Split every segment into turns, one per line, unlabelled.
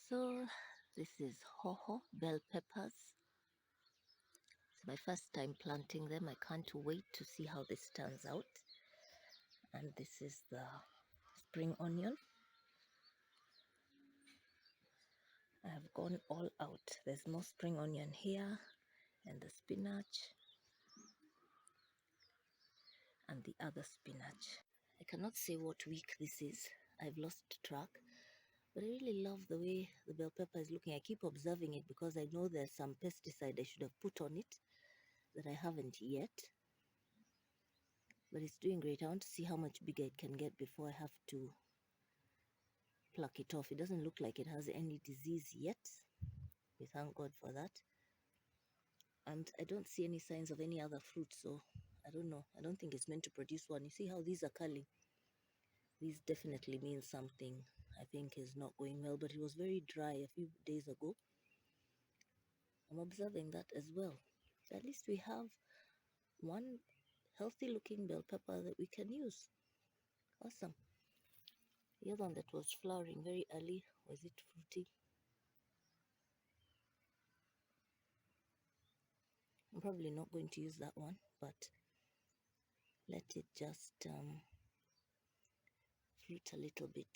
So this is hoho bell peppers. It's my first time planting them. I can't wait to see how this turns out. And this is the spring onion. I have gone all out. There's more spring onion here, and the spinach, and the other spinach. I cannot say what week this is. I've lost track. But I really love the way the bell pepper is looking. I keep observing it because I know there's some pesticide I should have put on it that I haven't yet. But it's doing great. I want to see how much bigger it can get before I have to pluck it off. It doesn't look like it has any disease yet. We thank God for that. And I don't see any signs of any other fruit, so I don't know. I don't think it's meant to produce one. You see how these are curling? These definitely mean something I think is not going well, but it was very dry a few days ago. I'm observing that as well. So at least we have one healthy looking bell pepper that we can use. Awesome. The other one that was flowering very early, was it fruity? I'm probably not going to use that one, but let it just fruit a little bit.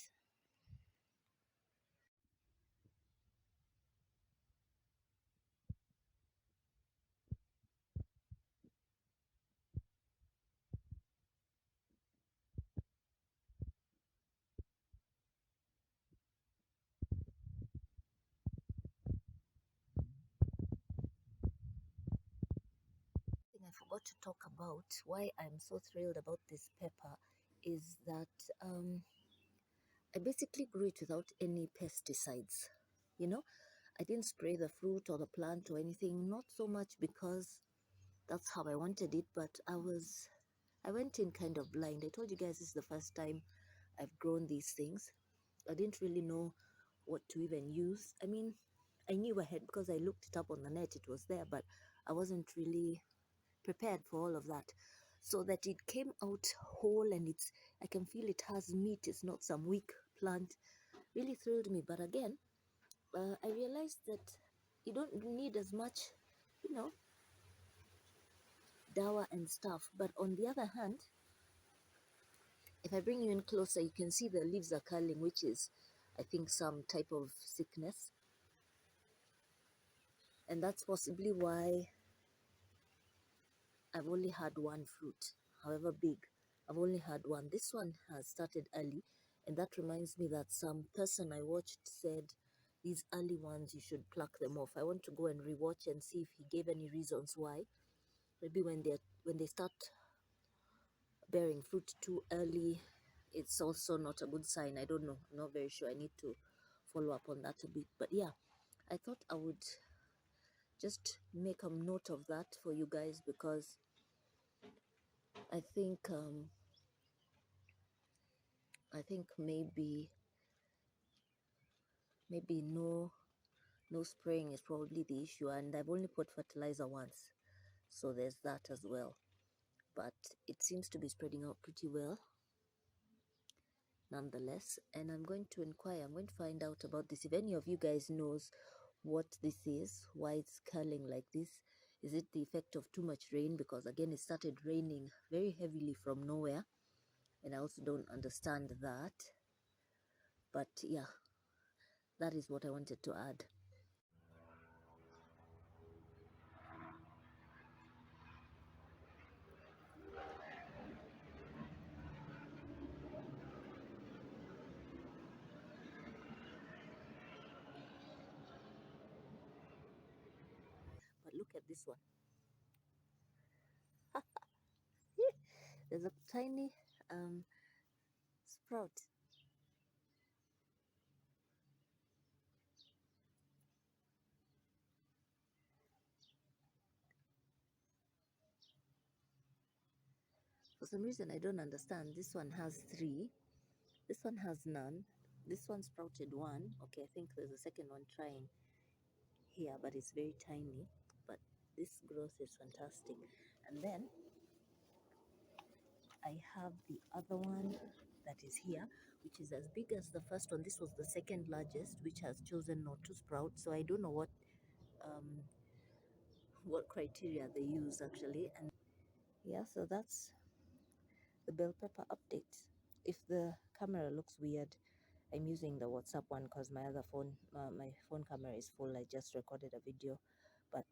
Thing I forgot to talk about, why I'm so thrilled about this pepper, is that I basically grew it without any pesticides. You know, I didn't spray the fruit or the plant or anything, not so much because that's how I wanted it, but I went in kind of blind. I told you guys this is the first time I've grown these things. I didn't really know what to even use. I mean, I knew ahead because I looked it up on the net, it was there, but I wasn't really prepared for all of that. So that it came out whole and I can feel it has meat, it's not some weak plant, really thrilled me. But again, I realized that you don't need as much, you know, dawa and stuff. But on the other hand, if I bring you in closer, you can see the leaves are curling, which is, I think, some type of sickness. And that's possibly why I've only had one fruit, however big. I've only had one. This one has started early, and that reminds me that some person I watched said these early ones, you should pluck them off. I want to go and rewatch and see if he gave any reasons why. Maybe when they start bearing fruit too early, it's also not a good sign. I don't know. I'm not very sure. I need to follow up on that a bit. But yeah, I thought I would just make a note of that for you guys because I think maybe no spraying is probably the issue, and I've only put fertilizer once, so there's that as well. But it seems to be spreading out pretty well nonetheless, and I'm going to inquire. I'm going to find out about this. If any of you guys knows what this is, why it's curling like this, is it the effect of too much rain? Because again, it started raining very heavily from nowhere, and I also don't understand that. But yeah, that is what I wanted to add. But look at this one. There's a tiny sprout. For some reason, I don't understand. This one has three. This one has none. This one sprouted one. Okay, I think there's a second one trying here, but it's very tiny. But this growth is fantastic. And then I have the other one that is here, which is as big as the first one. This was the second largest, which has chosen not to sprout. So I don't know um, what criteria they use actually. And yeah, so that's the bell pepper update. If the camera looks weird, I'm using the WhatsApp one because my other phone, my phone camera is full. I just recorded a video, but